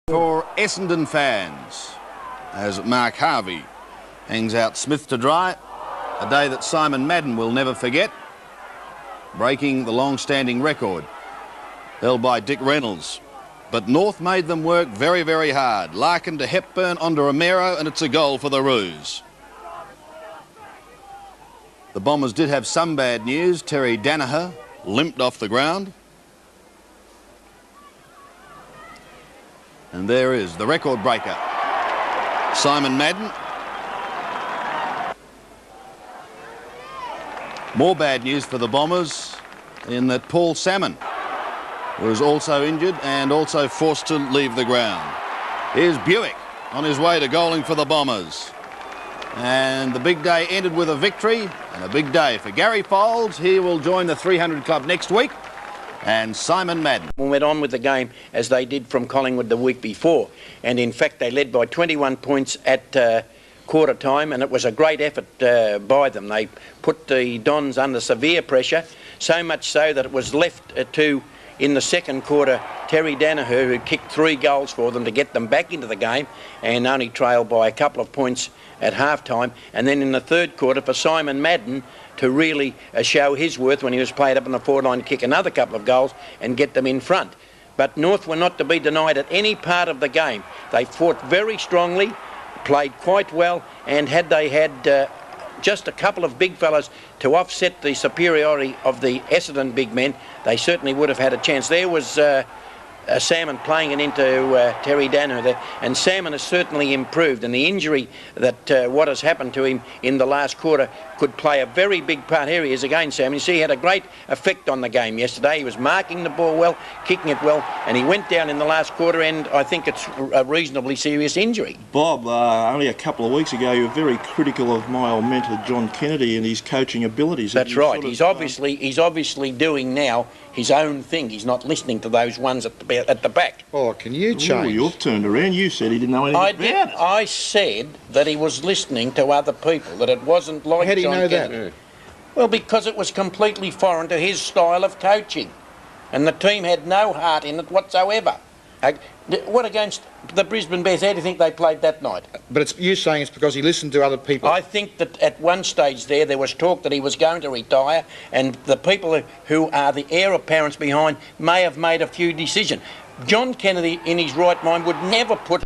For Essendon fans, as Mark Harvey hangs out Smith to dry, a day that Simon Madden will never forget, breaking the long-standing record held by Dick Reynolds. But North made them work very, very hard. Larkin to Hepburn onto Romero, and it's a goal for the Roos. The Bombers did have some bad news. Terry Danaher limped off the ground. And there is the record breaker, Simon Madden. More bad news for the Bombers in that Paul Salmon was also injured and also forced to leave the ground. Here's Buick on his way to goaling for the Bombers. And the big day ended with a victory, and a big day for Gary Folds. He will join the 300 club next week. And Simon Madden. We went on with the game as they did from Collingwood the week before, and in fact they led by 21 points at quarter time, and it was a great effort by them. They put the Dons under severe pressure, so much so that it was left to, in the second quarter, Terry Danaher, who kicked 3 goals for them to get them back into the game, and only trailed by a couple of points at half-time. And then in the third quarter for Simon Madden to really show his worth when he was played up on the forward line to kick another couple of goals and get them in front. But North were not to be denied at any part of the game. They fought very strongly, played quite well, and had they had just a couple of big fellas to offset the superiority of the Essendon big men, they certainly would have had a chance. There was Salmon playing it into Terry Danaher there, and Salmon has certainly improved, and the injury that what has happened to him in the last quarter could play a very big part. Here he is again, Salmon. You see, he had a great effect on the game yesterday. He was marking the ball well, kicking it well, and he went down in the last quarter, and I think it's a reasonably serious injury. Bob, only a couple of weeks ago you were very critical of my old mentor John Kennedy and his coaching abilities. That's right. He's obviously doing now his own thing. He's not listening to those ones at the back. Oh, can you change? Ooh, you've turned around. You said he didn't know anything about it. I said that he was listening to other people, that it wasn't like How do you John know Kennedy. that? Well, because it was completely foreign to his style of coaching, and the team had no heart in it whatsoever. What against the Brisbane Bears? How do you think they played that night? But it's you saying it's because he listened to other people. I think that at one stage there was talk that he was going to retire, and the people who are the heir apparents behind may have made a few decisions. John Kennedy, in his right mind, would never put